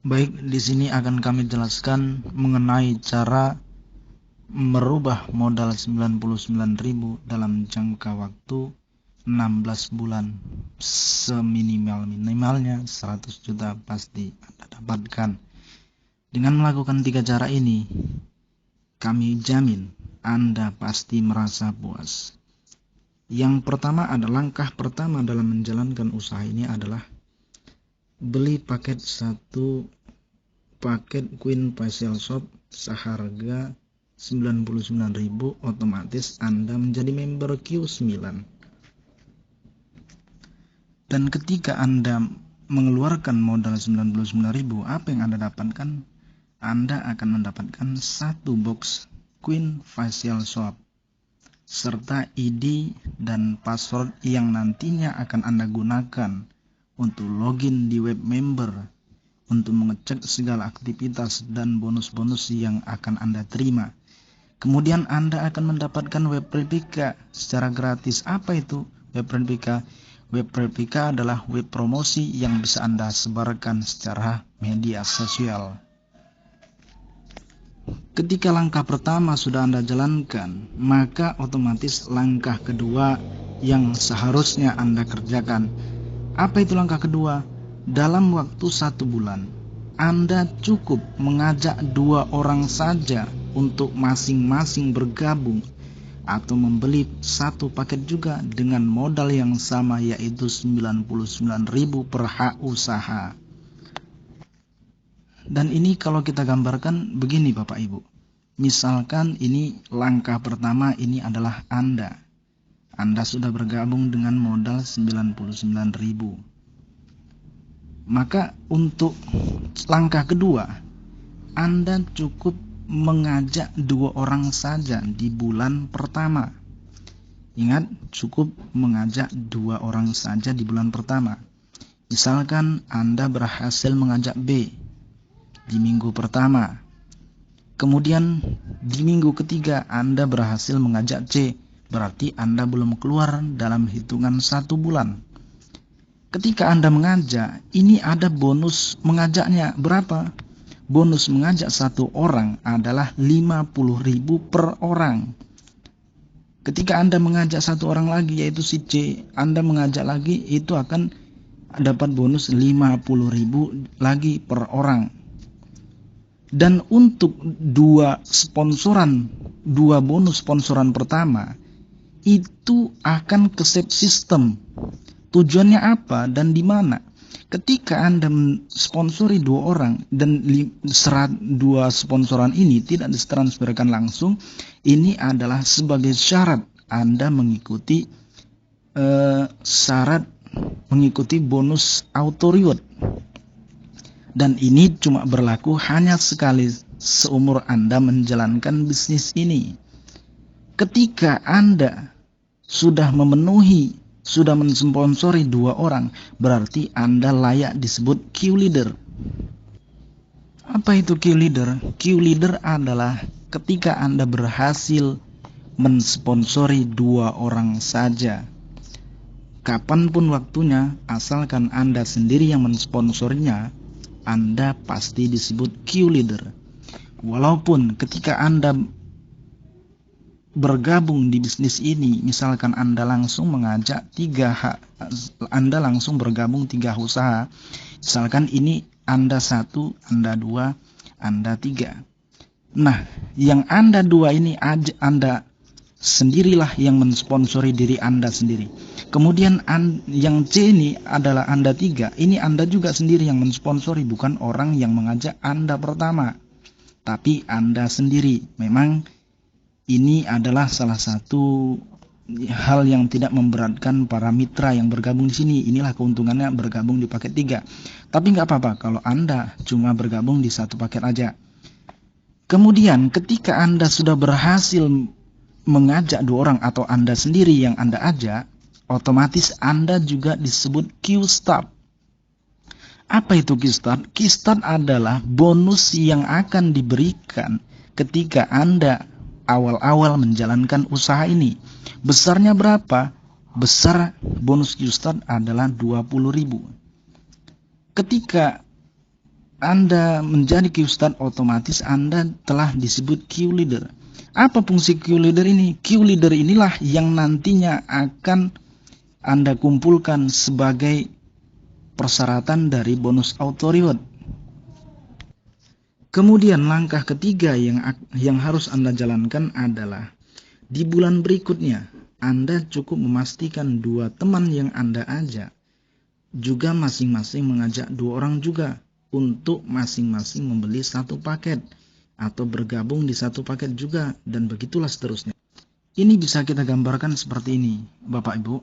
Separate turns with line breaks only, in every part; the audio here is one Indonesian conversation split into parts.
Baik, di sini akan kami jelaskan mengenai cara merubah modal 99.000 dalam jangka waktu 16 bulan. Seminimal-minimalnya 100 juta pasti Anda dapatkan. Dengan melakukan 3 cara ini, kami jamin Anda pasti merasa puas. Yang pertama adalah langkah pertama dalam menjalankan usaha ini adalah beli paket Queen Facial Shop seharga 99.000, otomatis Anda menjadi member Q9. Dan ketika Anda mengeluarkan modal 99.000, apa yang Anda dapatkan? Anda akan mendapatkan satu box Queen Facial Shop serta ID dan password yang nantinya akan Anda gunakan untuk login di web member, untuk mengecek segala aktivitas dan bonus-bonus yang akan Anda terima. Kemudian Anda akan mendapatkan web replika secara gratis. Apa itu web replika? Web replika adalah web promosi yang bisa Anda sebarkan secara media sosial. Ketika langkah pertama sudah Anda jalankan, maka otomatis langkah kedua yang seharusnya Anda kerjakan. Apa itu langkah kedua? Dalam waktu 1 bulan, Anda cukup mengajak 2 orang saja untuk masing-masing bergabung atau membeli satu paket juga dengan modal yang sama, yaitu 99.000 per hak usaha. Dan ini kalau kita gambarkan begini Bapak Ibu. Misalkan ini langkah pertama, ini adalah Anda sudah bergabung dengan modal 99.000. Maka untuk langkah kedua, Anda cukup mengajak 2 orang saja di bulan pertama. Ingat, cukup mengajak 2 orang saja di bulan pertama. Misalkan Anda berhasil mengajak B di minggu pertama. Kemudian di minggu ketiga Anda berhasil mengajak C. Berarti Anda belum keluar dalam hitungan 1 bulan. Ketika Anda mengajak, ini ada bonus mengajaknya. Berapa? Bonus mengajak 1 orang adalah 50.000 per orang. Ketika Anda mengajak 1 orang lagi, yaitu si C, Anda mengajak lagi, itu akan dapat bonus 50.000 lagi per orang. Dan untuk 2 bonus sponsoran pertama, itu akan ke save system. Tujuannya apa dan di mana? Ketika Anda sponsori 2 orang dan 2 sponsoran ini tidak ditransferkan langsung, ini adalah sebagai syarat Anda mengikuti syarat mengikuti bonus auto reward. Dan ini cuma berlaku hanya sekali seumur Anda menjalankan bisnis ini. Ketika Anda sudah mensponsori 2 orang, berarti Anda layak disebut Q leader. Apa itu Q leader? Q leader adalah ketika Anda berhasil mensponsori 2 orang saja. Kapanpun waktunya, asalkan Anda sendiri yang mensponsorinya, Anda pasti disebut Q leader. Walaupun ketika Anda bergabung di bisnis ini, misalkan Anda langsung mengajak 3 Anda langsung bergabung 3 usaha. Misalkan ini Anda 1, Anda 2, Anda 3. Nah, yang Anda 2 ini Anda sendirilah yang mensponsori diri Anda sendiri. Kemudian yang C ini adalah Anda 3. Ini Anda juga sendiri yang mensponsori, bukan orang yang mengajak Anda pertama, tapi Anda sendiri. Memang ini adalah salah satu hal yang tidak memberatkan para mitra yang bergabung di sini. Inilah keuntungannya bergabung di paket 3. Tapi nggak apa-apa kalau Anda cuma bergabung di 1 paket aja. Kemudian ketika Anda sudah berhasil mengajak 2 orang atau Anda sendiri yang Anda ajak, otomatis Anda juga disebut Q-Start. Apa itu Q-Start? Q-Start adalah bonus yang akan diberikan ketika Anda awal-awal menjalankan usaha ini. Besarnya berapa? Besar bonus Q-Start adalah 20.000. Ketika Anda menjadi Q start, otomatis Anda telah disebut Q leader. Apa fungsi Q leader ini? Q leader inilah yang nantinya akan Anda kumpulkan sebagai persyaratan dari bonus auto reward. Kemudian langkah ketiga yang harus Anda jalankan adalah di bulan berikutnya Anda cukup memastikan 2 teman yang Anda ajak juga masing-masing mengajak 2 orang juga untuk masing-masing membeli 1 paket atau bergabung di 1 paket juga, dan begitulah seterusnya. Ini bisa kita gambarkan seperti ini, Bapak Ibu.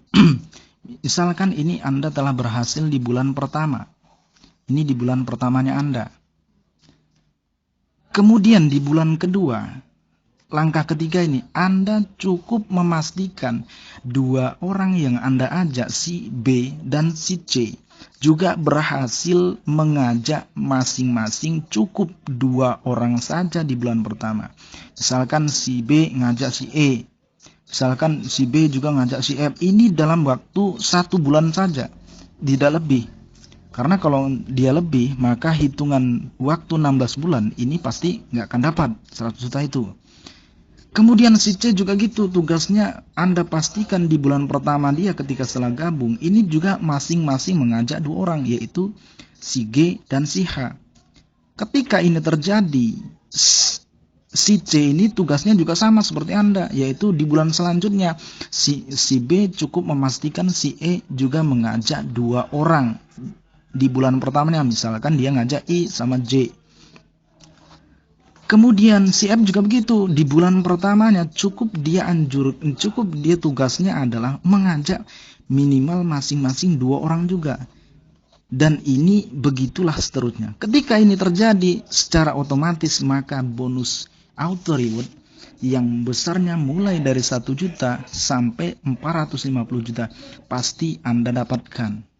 Misalkan ini Anda telah berhasil di bulan pertama. Ini di bulan pertamanya Anda. Kemudian di bulan kedua, langkah ketiga ini, Anda cukup memastikan 2 orang yang Anda ajak, si B dan si C, juga berhasil mengajak masing-masing cukup 2 orang saja di bulan pertama. Misalkan si B ngajak si E, misalkan si B juga ngajak si F. Ini dalam waktu 1 bulan saja, tidak lebih. Karena kalau dia lebih, maka hitungan waktu 16 bulan ini pasti nggak akan dapat 100 juta itu. Kemudian si C juga gitu, tugasnya Anda pastikan di bulan pertama dia ketika setelah gabung, ini juga masing-masing mengajak 2 orang, yaitu si G dan si H. Ketika ini terjadi, si C ini tugasnya juga sama seperti Anda, yaitu di bulan selanjutnya si B cukup memastikan si E juga mengajak 2 orang. Di bulan pertamanya misalkan dia ngajak I sama J. Kemudian si F juga begitu, di bulan pertamanya cukup dia tugasnya adalah mengajak minimal masing-masing 2 orang juga. Dan ini begitulah seterusnya. Ketika ini terjadi secara otomatis, maka bonus auto reward yang besarnya mulai dari 1 juta sampai 450 juta pasti Anda dapatkan.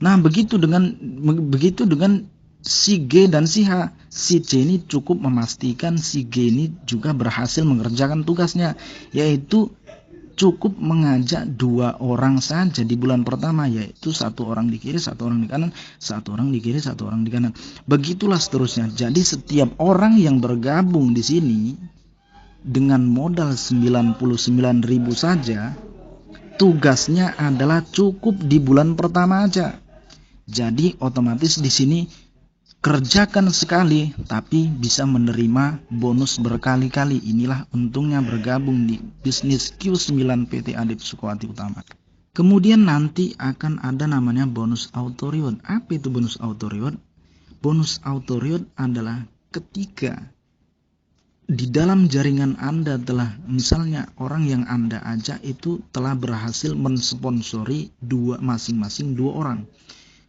Nah, begitu dengan si G dan si H. Si C ini cukup memastikan si G ini juga berhasil mengerjakan tugasnya, yaitu cukup mengajak 2 orang saja di bulan pertama, yaitu 1 orang di kiri, 1 orang di kanan, 1 orang di kiri, 1 orang di kanan. Begitulah seterusnya. Jadi setiap orang yang bergabung di sini dengan modal 99.000 saja, tugasnya adalah cukup di bulan pertama aja. Jadi otomatis di sini kerjakan sekali tapi bisa menerima bonus berkali-kali. Inilah untungnya bergabung di bisnis Q9 PT Adip Sukowati Utama. Kemudian nanti akan ada namanya bonus auto reward. Apa itu bonus auto reward? Bonus auto reward adalah ketika di dalam jaringan Anda telah, misalnya orang yang Anda ajak itu telah berhasil mensponsori masing-masing 2 orang.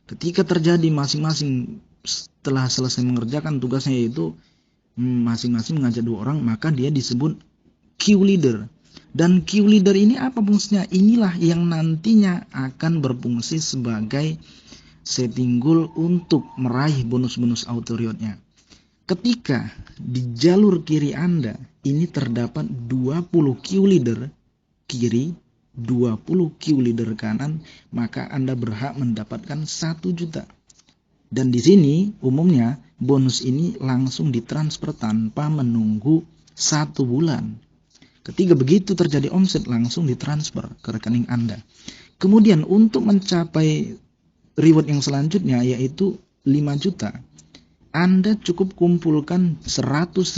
Ketika terjadi masing-masing setelah selesai mengerjakan tugasnya, yaitu masing-masing mengajak 2 orang, maka dia disebut Q leader. Dan Q leader ini apa fungsinya? Inilah yang nantinya akan berfungsi sebagai setting goal untuk meraih bonus-bonus auto rewardnya. Ketika di jalur kiri Anda ini terdapat 20 Q leader kiri, 20 Q leader kanan, maka Anda berhak mendapatkan 1 juta. Dan di sini umumnya bonus ini langsung ditransfer tanpa menunggu 1 bulan. Ketika begitu terjadi omset, langsung ditransfer ke rekening Anda. Kemudian untuk mencapai reward yang selanjutnya, yaitu 5 juta, Anda cukup kumpulkan 150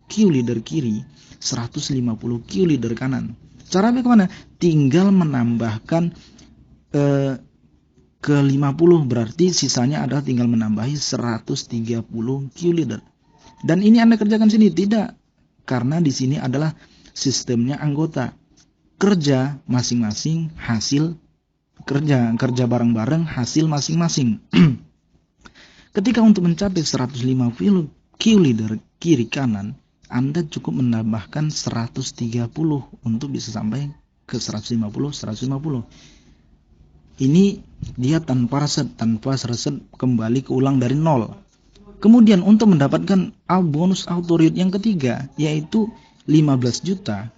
Q leader kiri, 150 Q leader kanan. Cara bagaimana? Tinggal menambahkan ke 50, berarti sisanya adalah tinggal menambahi 130 Q leader. Dan ini Anda kerjakan sini? Tidak, karena di sini adalah sistemnya anggota. Kerja masing-masing, hasil kerja bareng-bareng, hasil masing-masing. Ketika untuk mencapai 150 Q leader kiri kanan, Anda cukup menambahkan 130 untuk bisa sampai ke 150. Ini dia tanpa reset kembali keulang dari 0. Kemudian untuk mendapatkan bonus auto reward yang ketiga, yaitu 15 juta,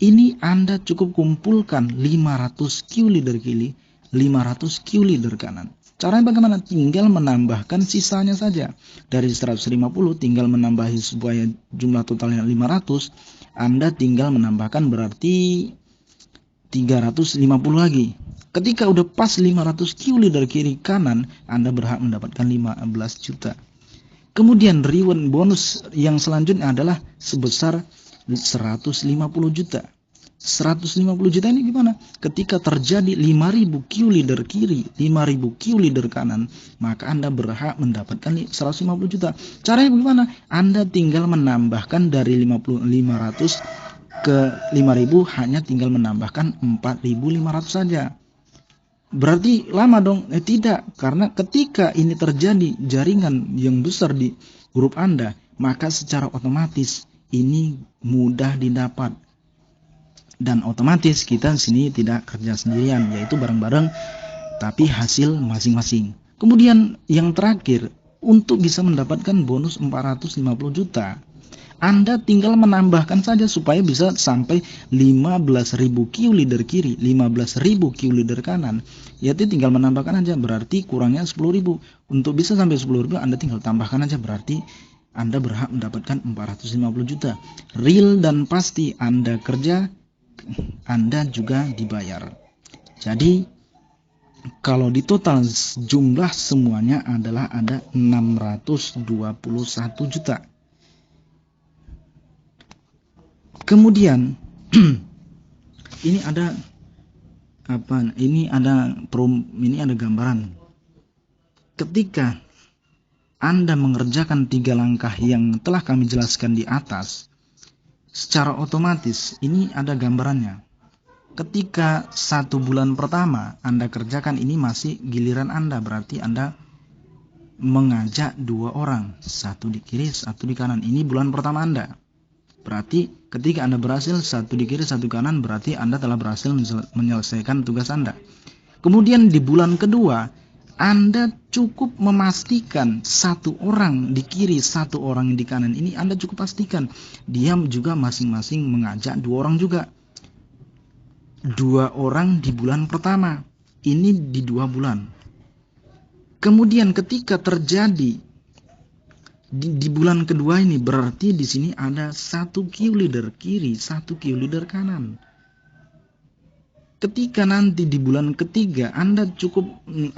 ini Anda cukup kumpulkan 500 Q leader kiri, 500 Q leader kanan. Caranya bagaimana? Tinggal menambahkan sisanya saja. Dari 150 tinggal menambahi supaya jumlah totalnya 500. Anda tinggal menambahkan berarti 350 lagi. Ketika udah pas 500 Q leader kiri kanan, Anda berhak mendapatkan 15 juta. Kemudian reward bonus yang selanjutnya adalah sebesar 150 juta. 150 juta ini gimana? Ketika terjadi 5000 Q leader kiri, 5000 Q leader kanan, maka Anda berhak mendapatkan 150 juta. Caranya bagaimana? Anda tinggal menambahkan dari 500 ke 5000, hanya tinggal menambahkan 4500 saja. Berarti lama dong? Tidak, karena ketika ini terjadi jaringan yang besar di grup Anda, maka secara otomatis ini mudah didapat. Dan otomatis kita di sini tidak kerja sendirian, yaitu bareng-bareng tapi hasil masing-masing. Kemudian yang terakhir, untuk bisa mendapatkan bonus 450 juta, Anda tinggal menambahkan saja supaya bisa sampai 15.000 Q leader kiri, 15.000 Q leader kanan. Yaitu tinggal menambahkan aja, berarti kurangnya 10.000. Untuk bisa sampai 10.000 Anda tinggal tambahkan aja, berarti Anda berhak mendapatkan 450 juta. Real dan pasti Anda kerja, Anda juga dibayar. Jadi kalau di total jumlah semuanya adalah ada 621 juta. Kemudian ini ada apa? Ini ada gambaran. Ketika Anda mengerjakan 3 langkah yang telah kami jelaskan di atas, secara otomatis ini ada gambarannya. Ketika 1 bulan pertama Anda kerjakan, ini masih giliran Anda, berarti Anda mengajak 2 orang, 1 di kiri, 1 di kanan. Ini bulan pertama Anda. Berarti ketika Anda berhasil 1 di kiri 1 kanan, berarti Anda telah berhasil menyelesaikan tugas Anda. Kemudian di bulan kedua, Anda cukup memastikan 1 orang di kiri 1 orang di kanan. Ini Anda cukup pastikan. Dia juga masing-masing mengajak 2 orang juga. 2 orang di bulan pertama. Ini di 2 bulan. Kemudian ketika terjadi di bulan kedua ini, berarti di sini ada 1 Q leader kiri, 1 Q leader kanan. Ketika nanti di bulan ketiga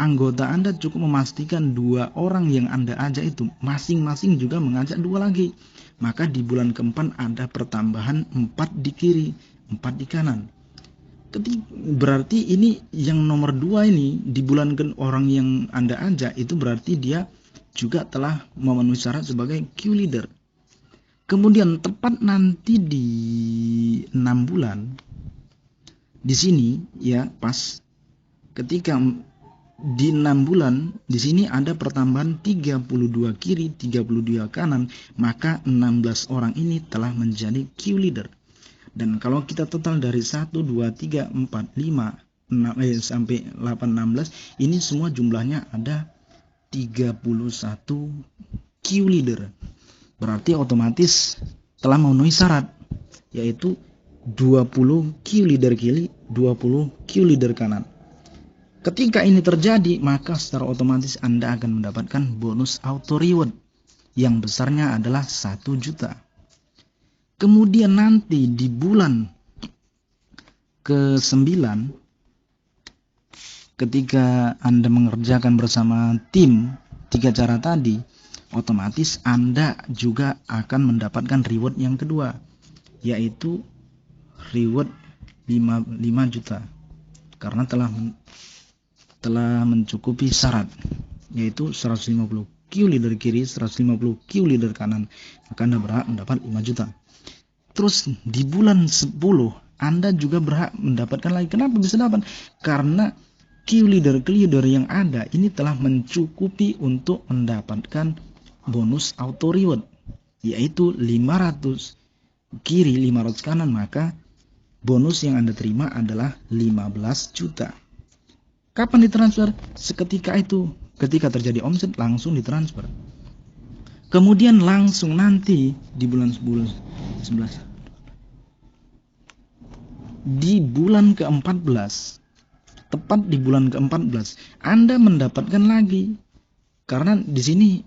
anggota Anda cukup memastikan 2 orang yang Anda ajak itu masing-masing juga mengajak 2 lagi. Maka di bulan keempat ada pertambahan 4 di kiri, 4 di kanan. Berarti ini yang nomor 2 ini di bulan orang yang Anda ajak itu berarti dia juga telah memenuhi syarat sebagai Q leader. Kemudian tepat nanti di 6 bulan di sini ya, pas ketika di 6 bulan di sini ada pertambahan 32 kiri 32 kanan, maka 16 orang ini telah menjadi Q leader. Dan kalau kita total dari 1 2 3 4 5 6 sampai 8 16, ini semua jumlahnya ada 31 Q leader. Berarti otomatis telah memenuhi syarat, yaitu 20 Q leader kiri, 20 Q leader kanan. Ketika ini terjadi, maka secara otomatis Anda akan mendapatkan bonus auto reward yang besarnya adalah 1 juta. Kemudian nanti di bulan ke-9, ketika Anda mengerjakan bersama tim 3 cara tadi, otomatis Anda juga akan mendapatkan reward yang kedua, yaitu reward 5 juta. Karena telah mencukupi syarat, yaitu 150 Q leader kiri, 150 Q leader kanan, maka Anda berhak mendapat 5 juta. Terus di bulan 10 Anda juga berhak mendapatkan lagi. Kenapa bisa dapat? Karena Q leader yang ada ini telah mencukupi untuk mendapatkan bonus auto reward, yaitu 500 kiri 500 kanan, maka bonus yang Anda terima adalah 15 juta. Kapan ditransfer? Seketika itu, ketika terjadi omset langsung ditransfer. Kemudian langsung nanti di bulan 11, di bulan ke-14 tepat di bulan ke-14 Anda mendapatkan lagi. Karena di sini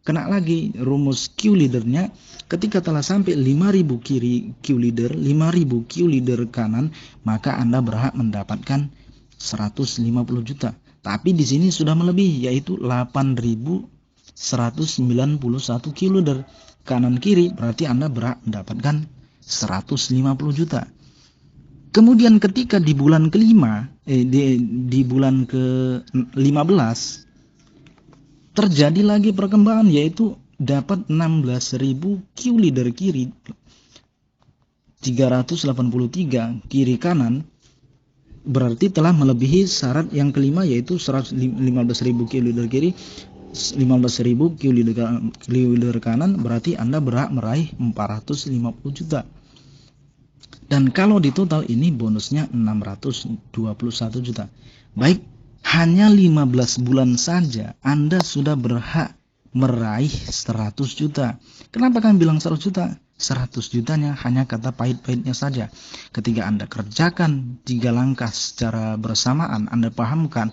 kena lagi rumus Q leadernya, ketika telah sampai 5000 kiri Q leader, 5000 Q leader kanan, maka Anda berhak mendapatkan 150 juta. Tapi di sini sudah melebihi, yaitu 8191 Q leader kanan kiri, berarti Anda berhak mendapatkan 150 juta. Kemudian ketika di bulan kelima, di bulan ke-15 terjadi lagi perkembangan, yaitu dapat 16.000 Q leader kiri, 383 kiri kanan, berarti telah melebihi syarat yang kelima, yaitu 15.000 Q leader kiri, 15.000 Q leader kanan, berarti Anda berhak meraih 450 juta. Dan kalau di total ini bonusnya 621 juta. Baik, hanya 15 bulan saja Anda sudah berhak meraih 100 juta. Kenapa kami bilang 100 juta? 100 jutanya hanya kata pahit-pahitnya saja. Ketika Anda kerjakan 3 langkah secara bersamaan, Anda pahamkan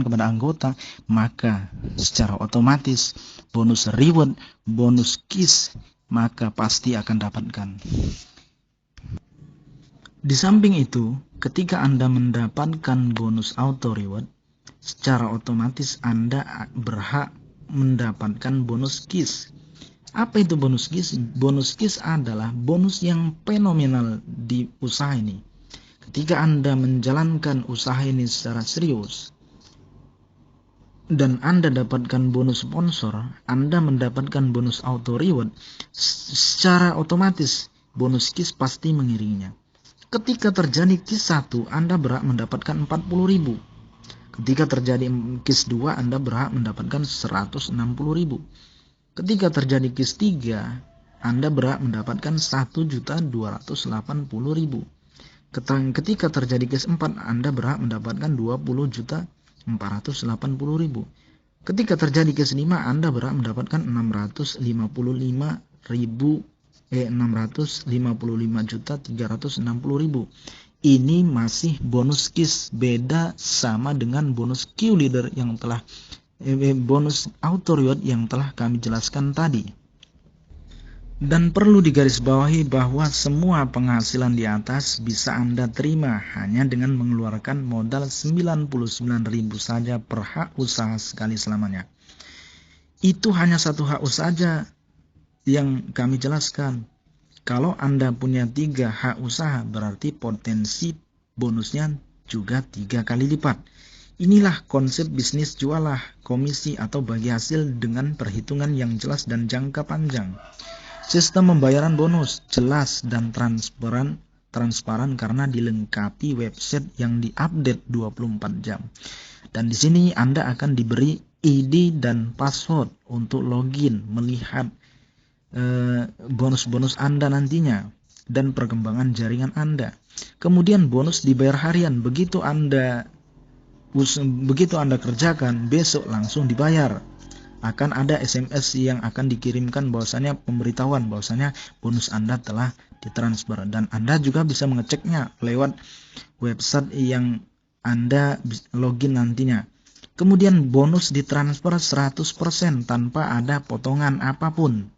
kepada anggota, maka secara otomatis bonus reward, bonus KIS, maka pasti akan dapatkan. Di samping itu, ketika Anda mendapatkan bonus auto reward, secara otomatis Anda berhak mendapatkan bonus KIS. Apa itu bonus KIS? Bonus KIS adalah bonus yang fenomenal di usaha ini. Ketika Anda menjalankan usaha ini secara serius dan Anda dapatkan bonus sponsor, Anda mendapatkan bonus auto reward, secara otomatis bonus KIS pasti mengiringinya. Ketika terjadi KIS 1, Anda berhak mendapatkan 40.000. Ketika terjadi KIS 2, Anda berhak mendapatkan 160.000. Ketika terjadi KIS 3, Anda berhak mendapatkan 1.280.000. Ketika terjadi KIS 4, Anda berhak mendapatkan 20.480.000. Ketika terjadi KIS 5, Anda berhak mendapatkan 655.360.000. Ini masih bonus KIS, beda sama dengan bonus Q leader yang telah bonus auto reward yang telah kami jelaskan tadi. Dan perlu digarisbawahi bahwa semua penghasilan di atas bisa Anda terima hanya dengan mengeluarkan modal 99.000 saja per hak usaha sekali selamanya. Itu hanya satu hak usaha saja yang kami jelaskan. Kalau Anda punya 3 hak usaha, berarti potensi bonusnya juga 3 kali lipat. Inilah konsep bisnis jualah, komisi atau bagi hasil dengan perhitungan yang jelas dan jangka panjang. Sistem pembayaran bonus jelas dan transparan karena dilengkapi website yang diupdate 24 jam. Dan di sini Anda akan diberi ID dan password untuk login, melihat bonus-bonus Anda nantinya dan perkembangan jaringan Anda. Kemudian bonus dibayar harian, begitu Anda kerjakan, besok langsung dibayar. Akan ada SMS yang akan dikirimkan bahwasanya pemberitahuan bahwasanya bonus Anda telah ditransfer, dan Anda juga bisa mengeceknya lewat website yang Anda login nantinya. Kemudian bonus ditransfer 100% tanpa ada potongan apapun.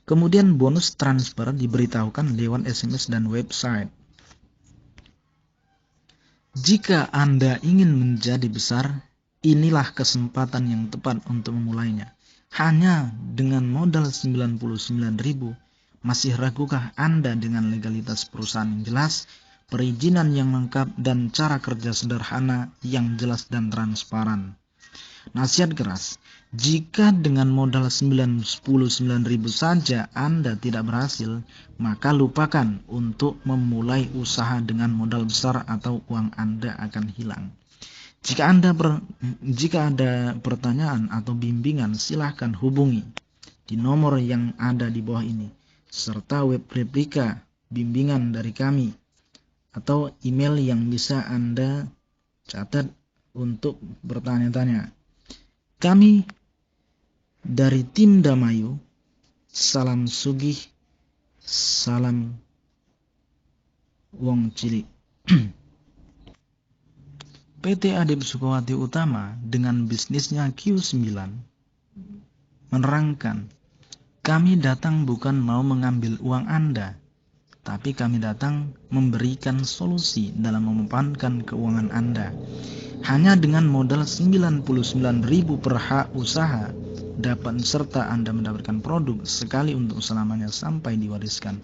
Kemudian bonus transfer diberitahukan lewat SMS dan website. Jika Anda ingin menjadi besar, inilah kesempatan yang tepat untuk memulainya. Hanya dengan modal 99.000, masih ragukah Anda dengan legalitas perusahaan yang jelas, perizinan yang lengkap, dan cara kerja sederhana yang jelas dan transparan? Nasihat keras, jika dengan modal 99.000 saja Anda tidak berhasil, maka lupakan untuk memulai usaha dengan modal besar atau uang Anda akan hilang. Jika ada pertanyaan atau bimbingan, silahkan hubungi di nomor yang ada di bawah ini, serta web replika bimbingan dari kami atau email yang bisa Anda catat untuk bertanya-tanya. Kami dari tim Damayu, salam sugih, salam wong cilik. PT Adip Sukawati Utama dengan bisnisnya Q9 menerangkan, kami datang bukan mau mengambil uang Anda, tapi kami datang memberikan solusi dalam memampankan keuangan Anda. Hanya dengan modal 99.000 per hak usaha dapat serta Anda mendapatkan produk sekali untuk selamanya sampai diwariskan.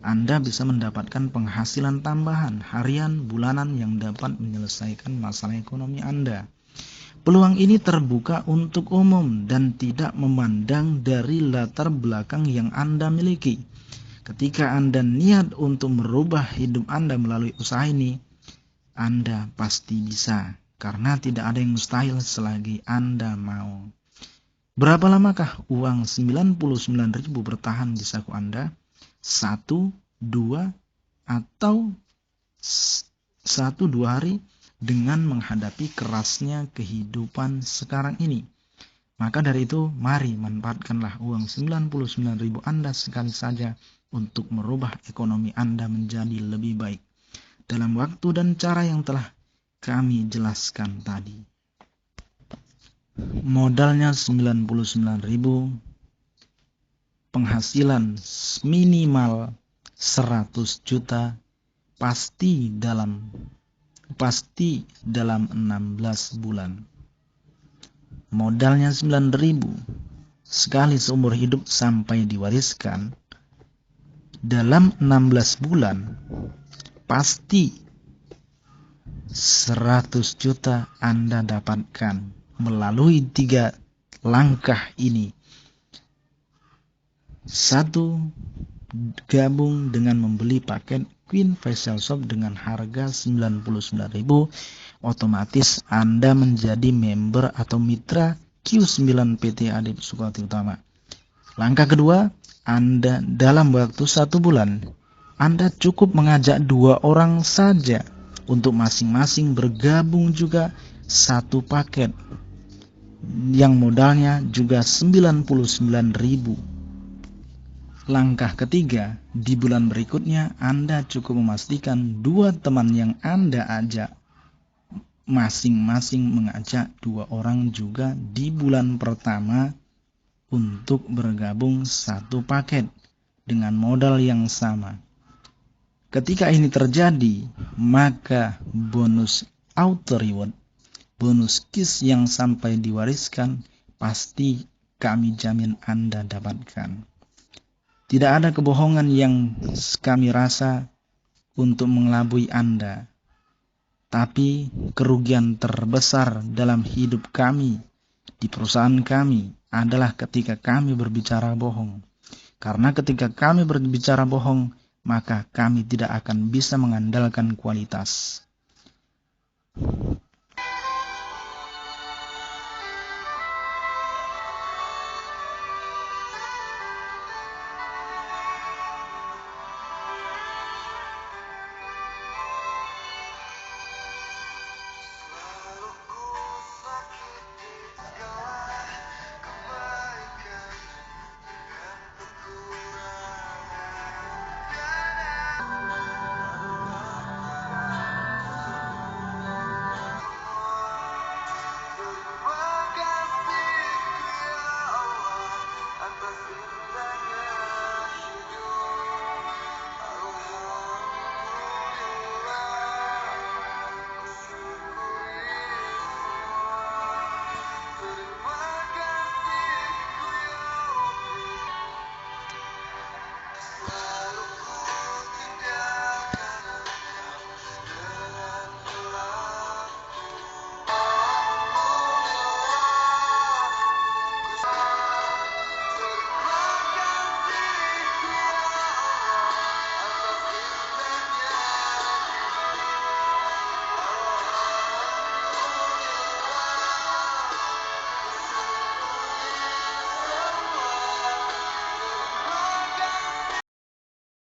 Anda bisa mendapatkan penghasilan tambahan harian, bulanan yang dapat menyelesaikan masalah ekonomi Anda. Peluang ini terbuka untuk umum dan tidak memandang dari latar belakang yang Anda miliki. Ketika Anda niat untuk merubah hidup Anda melalui usaha ini, Anda pasti bisa, karena tidak ada yang mustahil selagi Anda mau. Berapa lamakah uang 99.000 bertahan di saku Anda? 1, 2, atau 1-2 hari dengan menghadapi kerasnya kehidupan sekarang ini. Maka dari itu, mari manfaatkanlah uang 99.000 Anda sekali saja untuk merubah ekonomi Anda menjadi lebih baik dalam waktu dan cara yang telah kami jelaskan tadi. Modalnya 99.000, penghasilan minimal 100 juta, pasti dalam 16 bulan. Modalnya 9.000, sekali seumur hidup sampai diwariskan. Dalam 16 bulan, pasti 100 juta Anda dapatkan melalui 3 langkah ini. 1. Gabung dengan membeli paket Queen Facial Shop dengan harga 99.000, otomatis Anda menjadi member atau mitra Q9 PT Adip Sukawati Utama. Langkah kedua, Anda dalam waktu 1 bulan, Anda cukup mengajak 2 orang saja untuk masing-masing bergabung juga 1 paket yang modalnya juga 99.000. Langkah ketiga, di bulan berikutnya Anda cukup memastikan 2 teman yang Anda ajak masing-masing mengajak 2 orang juga di bulan pertama untuk bergabung 1 paket dengan modal yang sama. Ketika ini terjadi, maka bonus auto reward, bonus KIS yang sampai diwariskan, pasti kami jamin Anda dapatkan. Tidak ada kebohongan yang kami rasa untuk mengelabui Anda. Tapi kerugian terbesar dalam hidup kami, di perusahaan kami, adalah ketika kami berbicara bohong. Karena ketika kami berbicara bohong, maka kami tidak akan bisa mengandalkan kualitas.